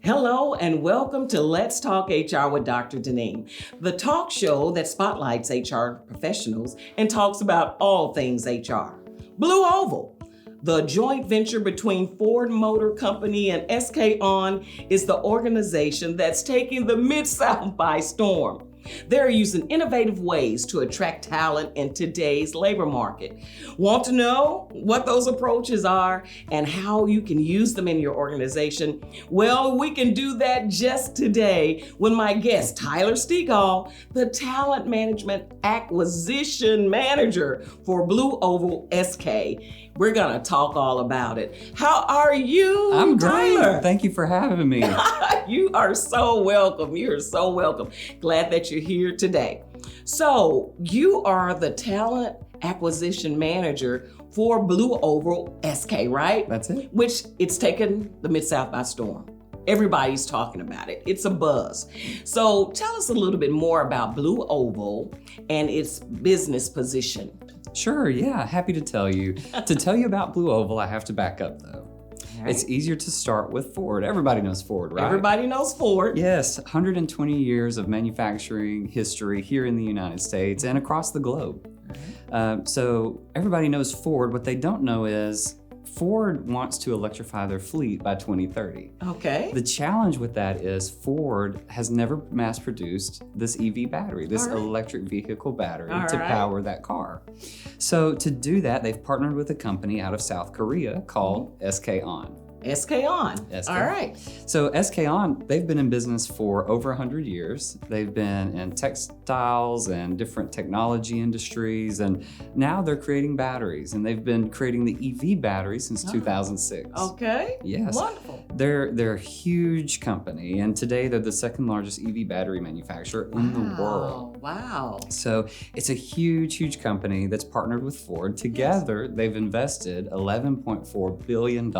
Hello and welcome to Let's Talk HR with Dr. Deneen, the talk show that spotlights HR professionals and talks about all things HR. Blue Oval, the joint venture between Ford Motor Company and SK On, is the organization that's taking the Mid-South by storm. They're using innovative ways to attract talent in today's labor market. Want to know what those approaches are and how you can use them in your organization? Well, we can do that just today with my guest, Tyler Stegall, the Talent Management Acquisition Manager for Blue Oval SK. We're gonna talk all about it. How are you, I'm great. Tyler? Thank you for having me. You are so welcome. You're so welcome. Glad that you're here today. So you are the Talent Acquisition Manager for Blue Oval SK, right? That's it. Which it's taken the Mid-South by storm. Everybody's talking about it. It's a buzz. So tell us a little bit more about Blue Oval and its business position. Sure, yeah, happy to tell you. To tell you about Blue Oval, I have to back up though. Right. It's easier to start with Ford. Everybody knows Ford, right? Everybody knows Ford. Yes, 120 years of manufacturing history here in the United States and across the globe. So everybody knows Ford. What they don't know is Ford wants to electrify their fleet by 2030. Okay. The challenge with that is Ford has never mass produced this EV battery, this electric vehicle battery to power that car. So to do that, they've partnered with a company out of South Korea called SK On. SK On. SK. All right. So SK On, they've been in business for over 100 years. They've been in textiles and different technology industries, and now they're creating batteries, and they've been creating the EV battery since 2006. Okay. Yes. Wonderful. They're a huge company, and today they're the second largest EV battery manufacturer in the world. Wow. So it's a huge, huge company that's partnered with Ford. Together, they've invested $11.4 billion.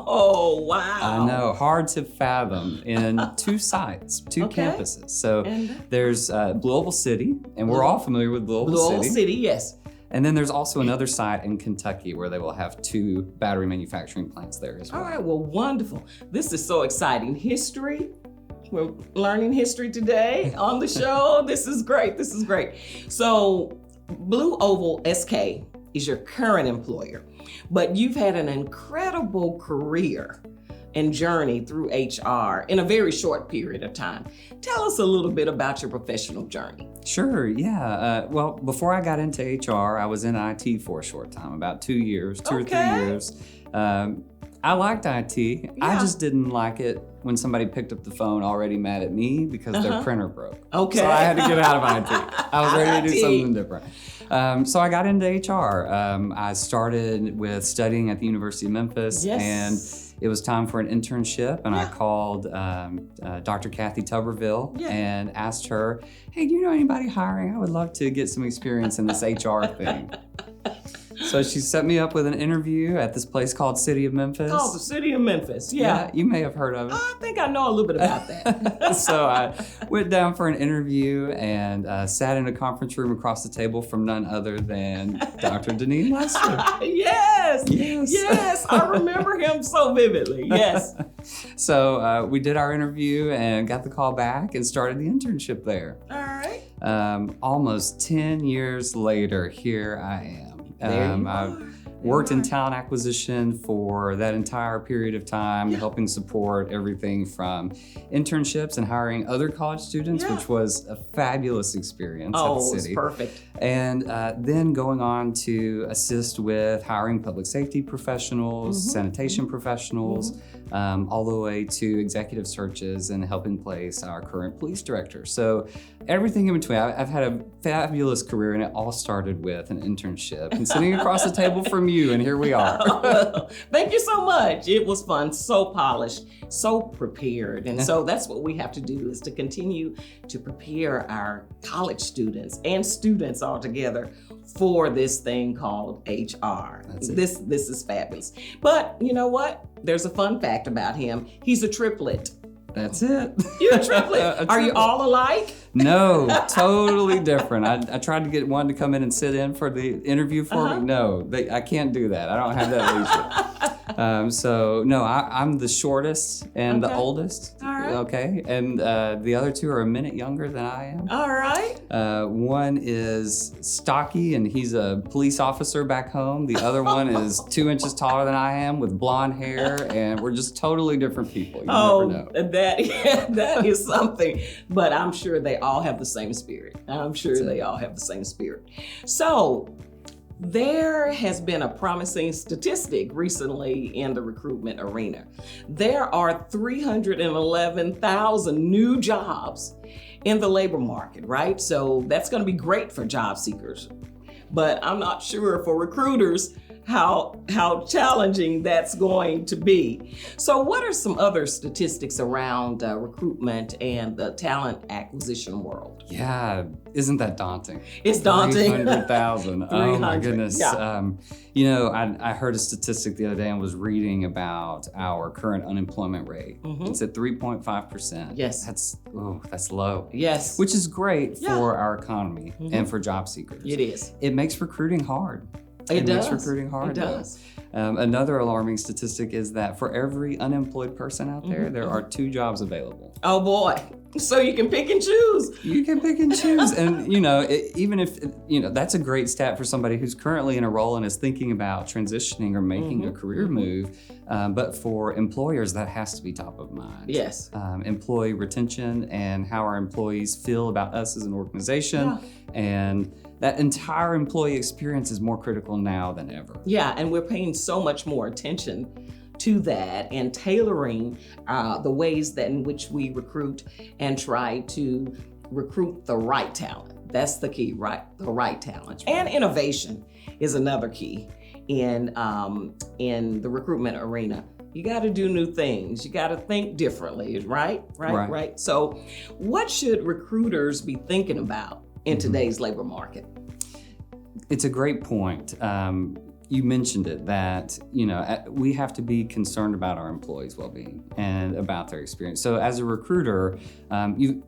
Oh, wow. I know, hard to fathom, in two sites, two campuses. So there's Blue Oval City, and we're all familiar with Blue Oval City. Blue Oval City, yes. And then there's also another site in Kentucky where they will have two battery manufacturing plants there as well. All right, well, wonderful. This is so exciting. History. We're learning history today on the show. This is great. This is great. So Blue Oval SK is your current employer, but you've had an incredible career and journey through HR in a very short period of time. Tell us a little bit about your professional journey. Sure, yeah. Well, before I got into HR, I was in IT for a short time, about 2 years, two or 3 years. I liked IT. Yeah. I just didn't like it when somebody picked up the phone already mad at me because their printer broke. Okay. So I had to get out of IT. I was ready to do something different. So I got into HR. I started with studying at the University of Memphis, and it was time for an internship, and I called Dr. Kathy Tuberville and asked her, hey, do you know anybody hiring? I would love to get some experience in this HR thing. So she set me up with an interview at this place called City of Memphis. Oh, the City of Memphis, yeah. You may have heard of it. I think I know a little bit about that. So I went down for an interview and sat in a conference room across the table from none other than Dr. Deneen Lester. Yes, I remember him so vividly, yes. So we did our interview and got the call back and started the internship there. All right. Almost 10 years later, here I am. I've worked in talent acquisition for that entire period of time, helping support everything from internships and hiring other college students, which was a fabulous experience at the city. It was perfect. And then going on to assist with hiring public safety professionals, sanitation professionals, all the way to executive searches and helping place our current police director. So everything in between. I've had a fabulous career, and it all started with an internship and sitting across the table from you, and here we are. Well, thank you so much. It was fun, so polished, so prepared. And so that's what we have to do, is to continue to prepare our college students and students altogether for this thing called HR. This is fabulous. But you know what? There's a fun fact about him. He's a triplet. That's it. You're a triplet. Are you all alike? No, totally different. I tried to get one to come in and sit in for the interview for me. No, I can't do that. I don't have that leisure. So no, I'm the shortest and the oldest. All right. Okay, and the other two are a minute younger than I am. All right. One is stocky and he's a police officer back home. The other one is 2 inches taller than I am with blonde hair, and we're just totally different people. You never know. That is something. But I'm sure they all have the same spirit. So there has been a promising statistic recently in the recruitment arena. There are 311,000 new jobs in the labor market, right? So that's going to be great for job seekers. But I'm not sure for recruiters how challenging that's going to be. So what are some other statistics around recruitment and the talent acquisition world? Yeah, isn't that daunting? It's daunting. 300,000. Oh my goodness. Yeah. I heard a statistic the other day and was reading about our current unemployment rate. Mm-hmm. It's at 3.5%. Yes. That's low. Yes. Which is great for our economy and for job seekers. It is. It makes recruiting hard. It makes recruiting hard. It does. Another alarming statistic is that for every unemployed person out there, there are 2 jobs available. Oh boy. So you can pick and choose. You can pick and choose. And, even if, that's a great stat for somebody who's currently in a role and is thinking about transitioning or making a career move. But for employers, that has to be top of mind. Yes. Employee retention and how our employees feel about us as an organization. Yeah. And that entire employee experience is more critical now than ever. Yeah, and we're paying so much more attention to that and tailoring the ways that in which we recruit and try to recruit the right talent. That's the key, right? The right talent. And innovation is another key in the recruitment arena. You got to do new things. You got to think differently, right? Right. So what should recruiters be thinking about in today's labor market? It's a great point. You mentioned it, that we have to be concerned about our employees' well-being and about their experience. So as a recruiter,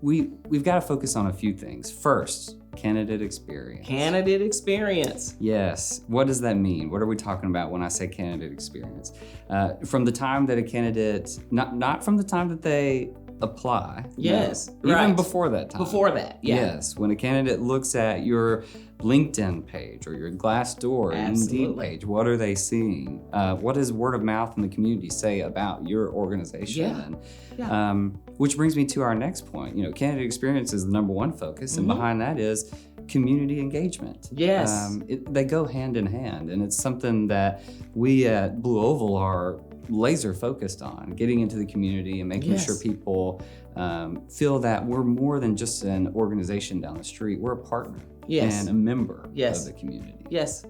we've got to focus on a few things. First, candidate experience. Candidate experience. Yes. What does that mean? What are we talking about when I say candidate experience? From the time that a candidate, not from the time that they apply. Yes. No, even before that time. Before that, yeah. Yes. When a candidate looks at your LinkedIn page or your Glassdoor, Indeed page, what are they seeing? What does word of mouth in the community say about your organization? Yeah. Which brings me to our next point. Candidate experience is the number one focus, and behind that is community engagement. Yes. They go hand in hand, and it's something that we at Blue Oval are laser focused on, getting into the community and making sure people feel that we're more than just an organization down the street. We're a partner and a member of the community. Yes.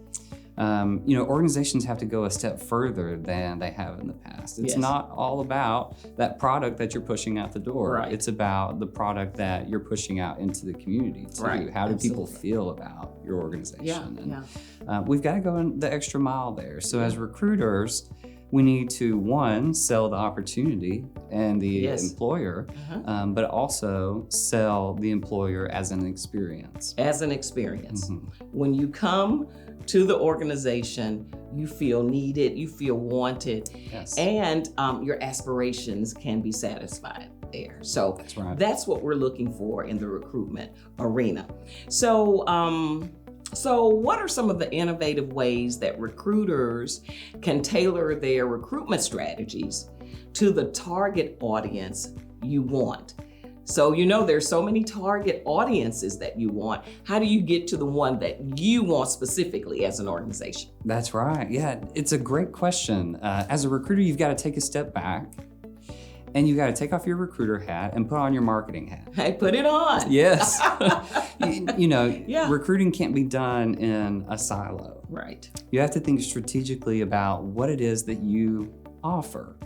Organizations have to go a step further than they have in the past. It's not all about that product that you're pushing out the door. Right. It's about the product that you're pushing out into the community too. Right. How do people feel about your organization? Yeah. And we've got to go in the extra mile there. So as recruiters, we need to, one, sell the opportunity and the employer, but also sell the employer as an experience. As an experience. When you come to the organization, you feel needed, you feel wanted, and your aspirations can be satisfied there. So that's what we're looking for in the recruitment arena. So what are some of the innovative ways that recruiters can tailor their recruitment strategies to the target audience you want? So there's so many target audiences that you want. How do you get to the one that you want specifically as an organization? That's right. Yeah, it's a great question. As a recruiter, you've got to take a step back. And you got to take off your recruiter hat and put on your marketing hat. Hey, put it on. Yes. Recruiting can't be done in a silo. Right. You have to think strategically about what it is that you offer.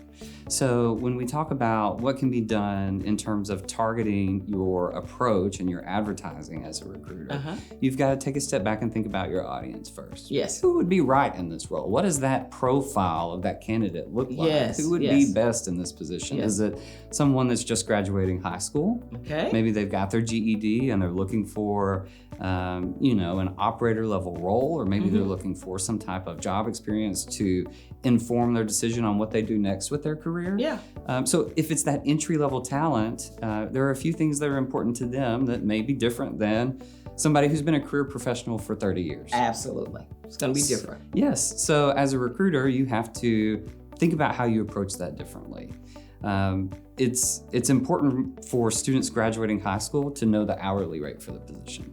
So when we talk about what can be done in terms of targeting your approach and your advertising as a recruiter, you've got to take a step back and think about your audience first. Yes. Who would be right in this role? What does that profile of that candidate look like? Yes. Who would be best in this position? Yes. Is it someone that's just graduating high school? Okay. Maybe they've got their GED and they're looking for, an operator level role, or maybe they're looking for some type of job experience to inform their decision on what they do next with their career. Yeah. So if it's that entry level talent, there are a few things that are important to them that may be different than somebody who's been a career professional for 30 years. Absolutely. It's going to be different. Yes. So as a recruiter, you have to think about how you approach that differently. It's important for students graduating high school to know the hourly rate for the position.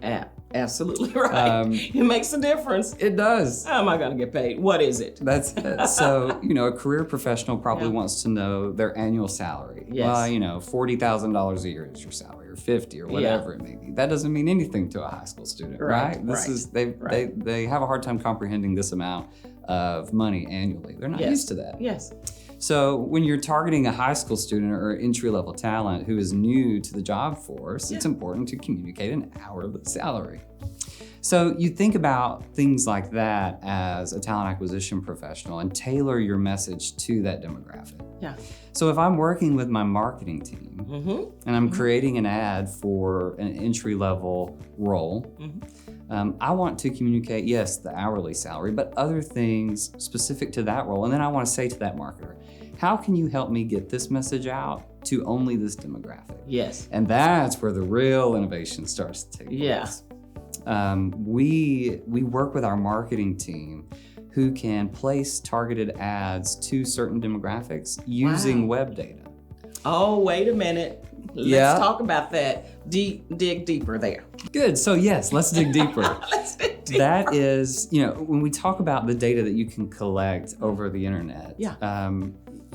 Absolutely right. It makes a difference. It does. How am I going to get paid? What is it? That's so, a career professional probably wants to know their annual salary. Yes. Well, $40,000 a year is your salary, or 50 or whatever it may be. That doesn't mean anything to a high school student, right? They have a hard time comprehending this amount of money annually. They're not used to that. Yes. So when you're targeting a high school student or entry-level talent who is new to the job force, it's important to communicate an hourly salary. So you think about things like that as a talent acquisition professional and tailor your message to that demographic. Yeah. So if I'm working with my marketing team and I'm creating an ad for an entry-level role, I want to communicate, yes, the hourly salary, but other things specific to that role. And then I want to say to that marketer, how can you help me get this message out to only this demographic? Yes. And that's where the real innovation starts to take place. We work with our marketing team who can place targeted ads to certain demographics using web data. Oh, wait a minute. Let's talk about that. Dig deeper there. Good. So yes, let's dig deeper. Let's dig deeper. That is, when we talk about the data that you can collect over the internet,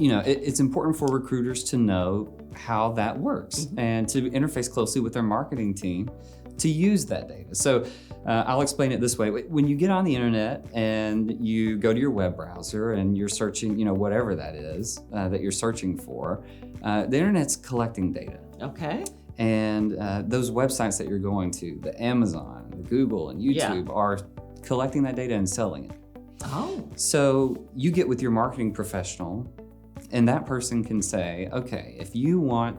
it's important for recruiters to know how that works and to interface closely with their marketing team to use that data. So I'll explain it this way. When you get on the internet and you go to your web browser and you're searching, whatever that is that you're searching for, the internet's collecting data. Okay. And those websites that you're going to, the Amazon, the Google, and YouTube are collecting that data and selling it. Oh. So you get with your marketing professional and that person can say, okay, if you want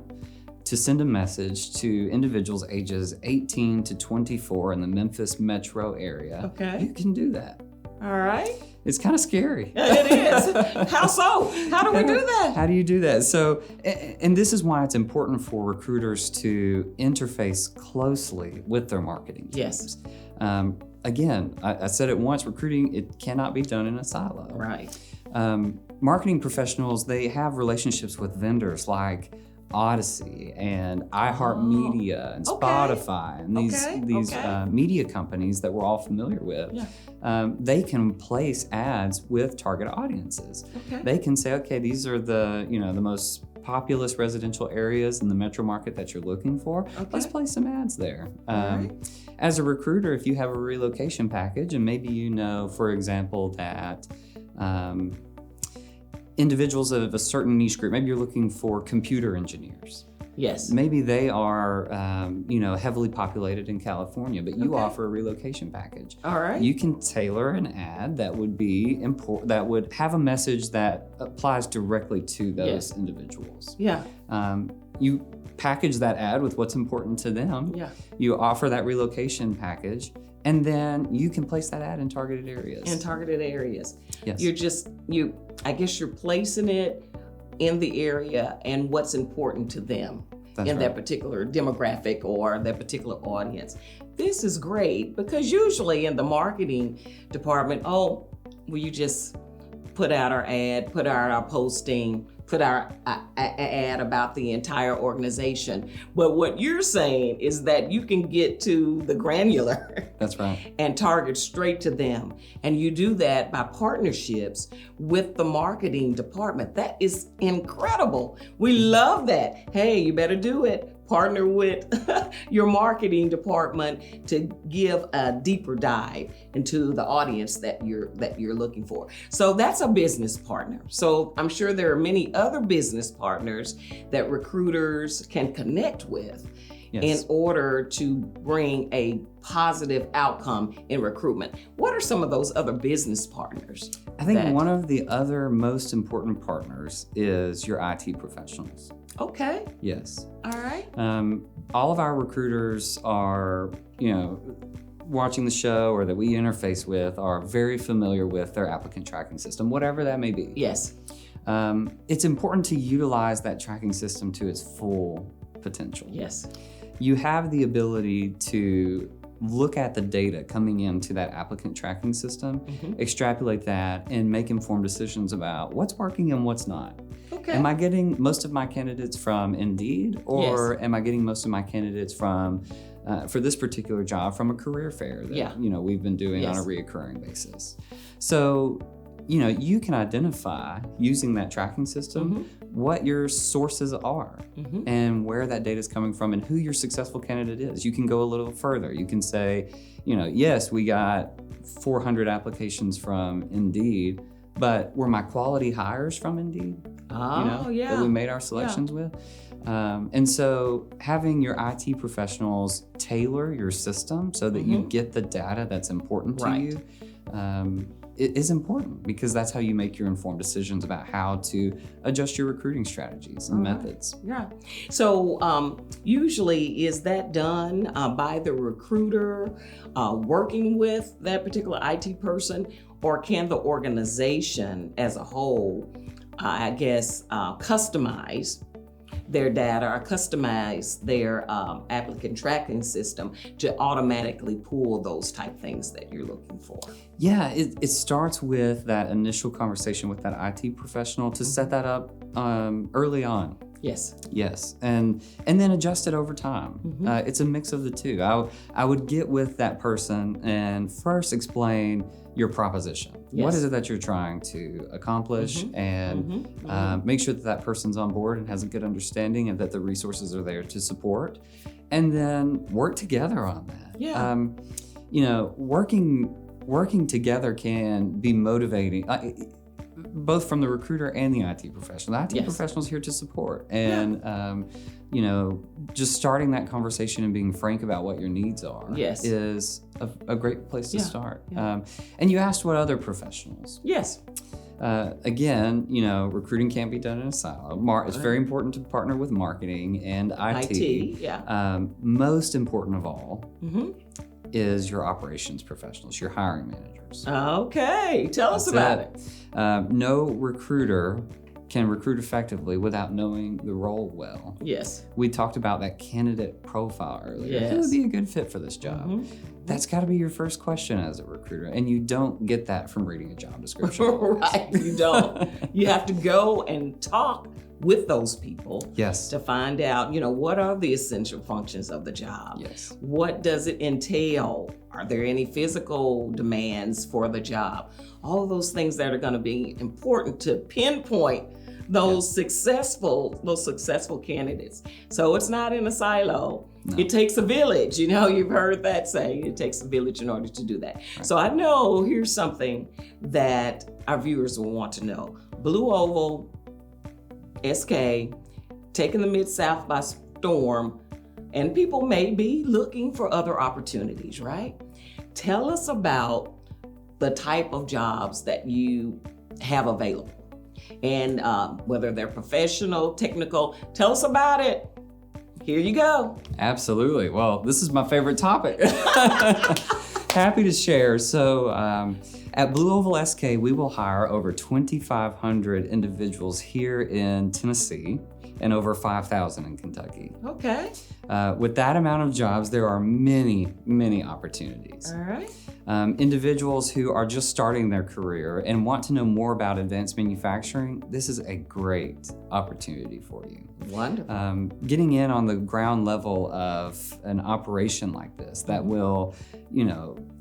to send a message to individuals ages 18 to 24 in the Memphis metro area, you can do that. All right. It's kind of scary. It is. How so? How do we do that? How do you do that? So, and this is why it's important for recruiters to interface closely with their marketing teams. Yes. Again, I said it once, recruiting, it cannot be done in a silo. Right. Marketing professionals, they have relationships with vendors like Odyssey and iHeartMedia and Spotify and these media companies that we're all familiar with. They can place ads with target audiences. They can say, okay, these are the the most populous residential areas in the metro market that you're looking for. Let's place some ads there. As a recruiter, if you have a relocation package and maybe for example, that individuals of a certain niche group, maybe you're looking for computer engineers. Yes. Maybe they are, heavily populated in California, but you offer a relocation package. All right. You can tailor an ad that would be that would have a message that applies directly to those individuals. Yeah. You package that ad with what's important to them. Yeah. You offer that relocation package, and then you can place that ad in targeted areas. Yes. I guess you're placing it in the area and what's important to them that particular demographic or that particular audience. This is great because usually in the marketing department, you just put out our ad, put out our posting, put our ad about the entire organization. But what you're saying is that you can get to the granular. That's right. And target straight to them. And you do that by partnerships with the marketing department. That is incredible. We love that. Hey, you better do it. partner with your marketing department to give a deeper dive into the audience that you're looking for. So that's a business partner. So I'm sure there are many other business partners that recruiters can connect with. Yes. In order to bring a positive outcome in recruitment. What are some of those other business partners? I think one of the other most important partners is your IT professionals. Okay. Yes. All right. All of our recruiters are, watching the show or that we interface with are very familiar with their applicant tracking system, whatever that may be. Yes. It's important to utilize that tracking system to its full potential. Yes. You have the ability to look at the data coming into that applicant tracking system, extrapolate that, and make informed decisions about what's working and what's not. Okay. Am I getting most of my candidates from Indeed, or am I getting most of my candidates from, for this particular job, from a career fair that we've been doing on a reoccurring basis? So, you can identify using that tracking system what your sources are and where that data is coming from and who your successful candidate is. You can go a little further. You can say, yes, we got 400 applications from Indeed, but were my quality hires from Indeed? That we made our selections with? And so having your IT professionals tailor your system so that you get the data that's important to you, it is important, because that's how you make your informed decisions about how to adjust your recruiting strategies and methods. Yeah. So usually is that done by the recruiter working with that particular IT person, or can the organization as a whole, customize their data or customize their applicant tracking system to automatically pull those type things that you're looking for? Yeah, it starts with that initial conversation with that IT professional to set that up early on. Yes. Yes, and then adjust it over time. It's a mix of the two. I would get with that person and first explain your proposition. Yes. What is it that you're trying to accomplish, and make sure that that person's on board and has a good understanding and that the resources are there to support, and then work together on that. Yeah. Working together can be motivating. Both from the recruiter and the IT professional. The IT professional is here to support. And, just starting that conversation and being frank about what your needs are is a great place to start. Yeah. And you asked what other professionals. Yes. Again, recruiting can't be done in a silo. It's very important to partner with marketing and IT. Most important of all is your operations professionals, your hiring managers. Okay, tell us about it. No recruiter can recruit effectively without knowing the role well. Yes. We talked about that candidate profile earlier. Who would be a good fit for this job? That's got to be your first question as a recruiter, and you don't get that from reading a job description. Right, you don't. You have to go and talk with those people to find out, what are the essential functions of the job? Yes. What does it entail? Are there any physical demands for the job? All of those things that are going to be important to pinpoint those successful candidates. So it's not in a silo. No. It takes a village. You've heard that saying. It takes a village in order to do that. Right. So I know here's something that our viewers will want to know. Blue Oval SK, taking the Mid-South by storm, and people may be looking for other opportunities, right? Tell us about the type of jobs that you have available, and whether they're professional, technical. Tell us about it. Here you go. Absolutely. Well, this is my favorite topic. Happy to share. So at Blue Oval SK, we will hire over 2,500 individuals here in Tennessee and over 5,000 in Kentucky. Okay. With that amount of jobs, there are many, many opportunities. All right. Individuals who are just starting their career and want to know more about advanced manufacturing, this is a great opportunity for you. Wonderful. Getting in on the ground level of an operation like this that will,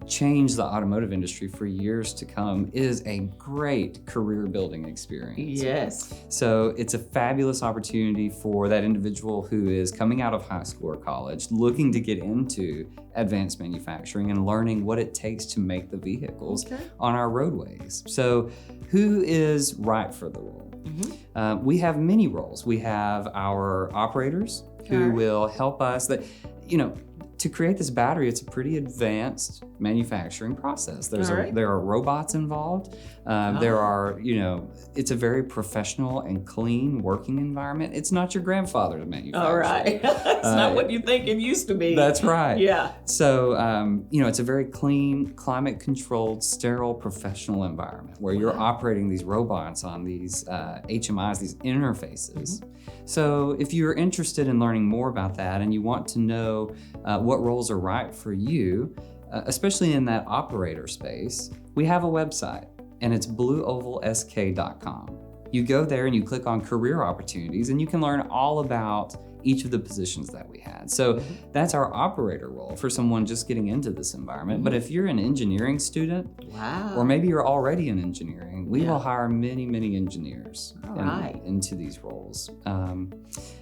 change the automotive industry for years to come is a great career building experience. Yes. So it's a fabulous opportunity for that individual who is coming out of high school or college, looking to get into advanced manufacturing and learning what it takes to make the vehicles on our roadways. So who is right for the role? We have many roles. We have our operators who will help us to create this battery. It's a pretty advanced manufacturing process. There are robots involved. There are, it's a very professional and clean working environment. It's not your grandfather's manufacturing. All right. It's not what you think it used to be. That's right. Yeah. So, it's a very clean, climate controlled, sterile, professional environment where you're operating these robots on these HMIs, these interfaces. So if you're interested in learning more about that and you want to know what roles are right for you, especially in that operator space, we have a website, and it's blueovalsk.com. You go there and you click on career opportunities, and you can learn all about each of the positions that we had. So that's our operator role for someone just getting into this environment. But if you're an engineering student, or maybe you're already in engineering, we will hire many, many engineers into these roles. And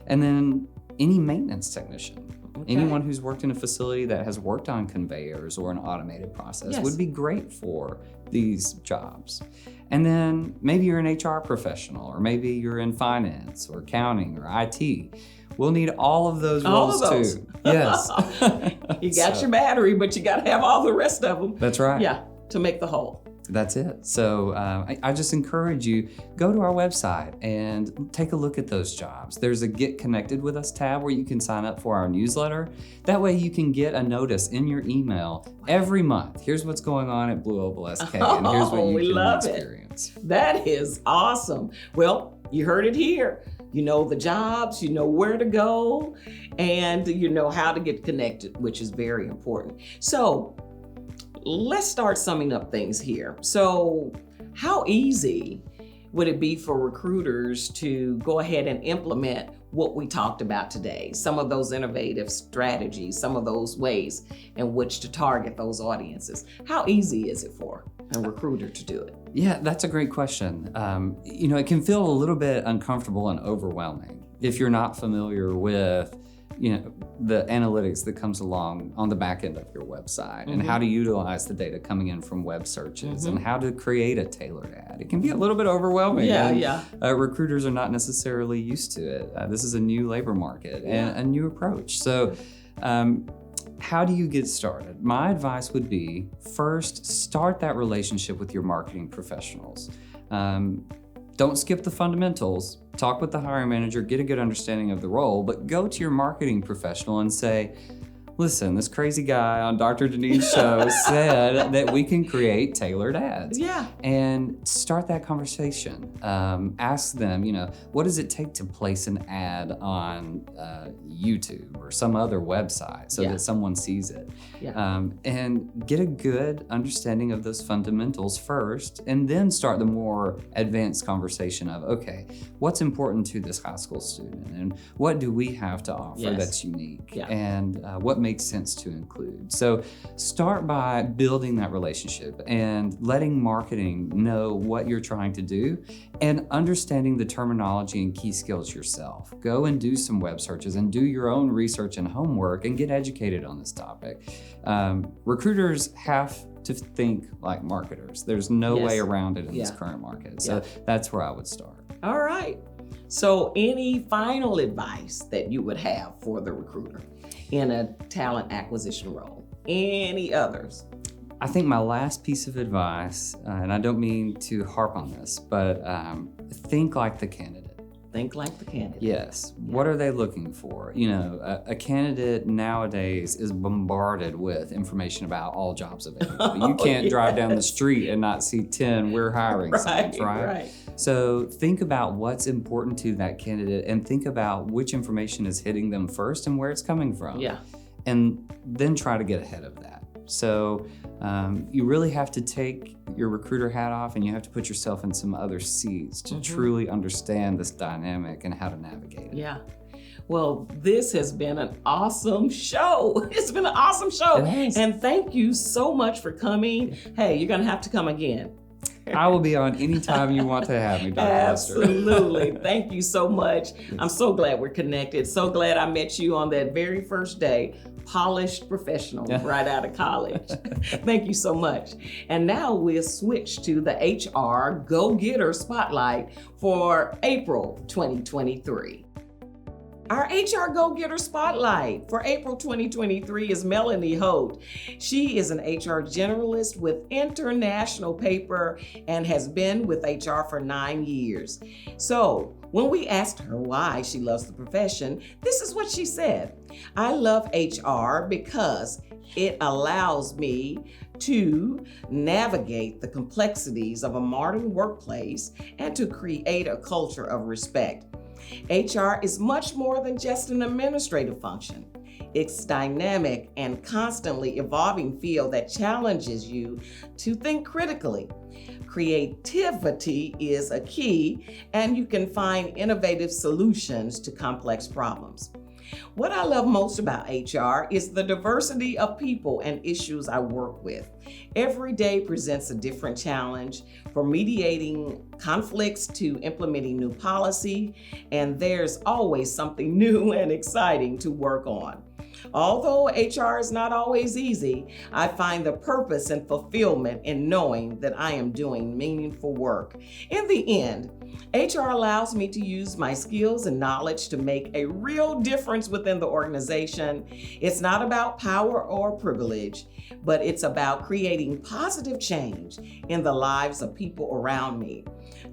then any maintenance technician. Anyone who's worked in a facility that has worked on conveyors or an automated process would be great for these jobs. And then maybe you're an HR professional, or maybe you're in finance or accounting or IT. We'll need all of those roles too. Yes. You got your battery, but you got to have all the rest of them. That's right. Yeah, to make the whole. That's it. So I just encourage you, go to our website and take a look at those jobs. There's a Get Connected With Us tab where you can sign up for our newsletter. That way you can get a notice in your email every month. Here's what's going on at Blue Oval SK, and here's what you can experience. That is awesome. Well, you heard it here. You know the jobs, you know where to go, and you know how to get connected, which is very important. So let's start summing up things here. So how easy would it be for recruiters to go ahead and implement what we talked about today? Some of those innovative strategies, some of those ways in which to target those audiences. How easy is it for a recruiter to do it? Yeah, that's a great question. It can feel a little bit uncomfortable and overwhelming if you're not familiar with the analytics that comes along on the back end of your website, and how to utilize the data coming in from web searches, and how to create a tailored ad. It can be a little bit overwhelming. Recruiters are not necessarily used to it. This is a new labor market and a new approach. So how do you get started? My advice would be, first, start that relationship with your marketing professionals. Don't skip the fundamentals. Talk with the hiring manager, get a good understanding of the role, but go to your marketing professional and say, listen, this crazy guy on Dr. Deneen's show said that we can create tailored ads. Yeah. And start that conversation. Ask them, what does it take to place an ad on YouTube or some other website so that someone sees it? And get a good understanding of those fundamentals first, and then start the more advanced conversation of, okay, what's important to this high school student, and what do we have to offer that's unique, and what makes sense to include. So start by building that relationship and letting marketing know what you're trying to do, and understanding the terminology and key skills yourself. Go and do some web searches and do your own research and homework and get educated on this topic. Recruiters have to think like marketers. There's no way around it in this current market. So that's where I would start. All right. So any final advice that you would have for the recruiter in a talent acquisition role? Any others? I think my last piece of advice, and I don't mean to harp on this, but think like the candidate. Think like the candidate. Yes. What are they looking for? A candidate nowadays is bombarded with information about all jobs available. You can't drive down the street and not see 10 "we're hiring" signs, right? So think about what's important to that candidate, and think about which information is hitting them first and where it's coming from. Yeah. And then try to get ahead of that. So you really have to take your recruiter hat off, and you have to put yourself in some other seats to truly understand this dynamic and how to navigate it. Yeah. Well, this has been an awesome show. It's been an awesome show. And thank you so much for coming. Hey, you're going to have to come again. I will be on anytime you want to have me, Dr. Lester. Absolutely. Thank you so much. I'm so glad we're connected. So glad I met you on that very first day. Polished professional right out of college. Thank you so much. And now we'll switch to the HR Go-Getter Spotlight for April 2023. Our HR Go-Getter Spotlight for April 2023 is Melanie Holt. She is an HR generalist with international paper and has been with HR for 9 years. So when we asked her why she loves the profession, this is what she said. I love HR because it allows me to navigate the complexities of a modern workplace and to create a culture of respect. HR is much more than just an administrative function. It's dynamic and constantly evolving field that challenges you to think critically. Creativity is a key, and you can find innovative solutions to complex problems. What I love most about HR is the diversity of people and issues I work with. Every day presents a different challenge, from mediating conflicts to implementing new policy, and there's always something new and exciting to work on. Although HR is not always easy, I find the purpose and fulfillment in knowing that I am doing meaningful work. In the end, HR allows me to use my skills and knowledge to make a real difference within the organization. It's not about power or privilege, but it's about creating positive change in the lives of people around me.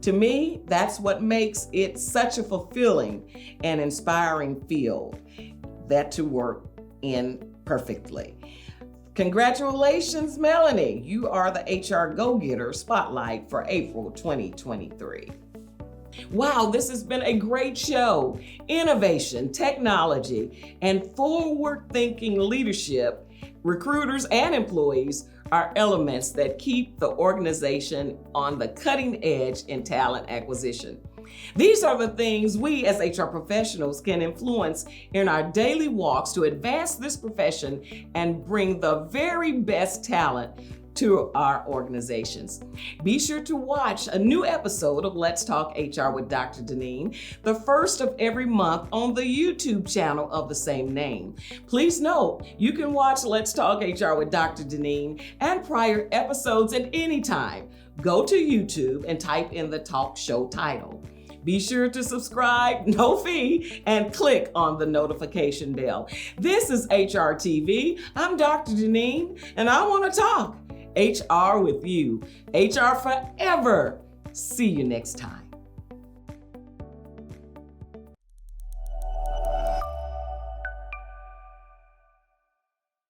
To me, that's what makes it such a fulfilling and inspiring field that to work in perfectly. Congratulations, Melanie. You are the HR Go-Getter Spotlight for April 2023. Wow, this has been a great show. Innovation, technology, and forward-thinking leadership, recruiters and employees are elements that keep the organization on the cutting edge in talent acquisition. These are the things we as HR professionals can influence in our daily walks to advance this profession and bring the very best talent to our organizations. Be sure to watch a new episode of Let's Talk HR with Dr. Deneen, the first of every month on the YouTube channel of the same name. Please note, you can watch Let's Talk HR with Dr. Deneen and prior episodes at any time. Go to YouTube and type in the talk show title. Be sure to subscribe, no fee, and click on the notification bell. This is HR TV. I'm Dr. Deneen, and I want to talk HR with you. HR forever. See you next time.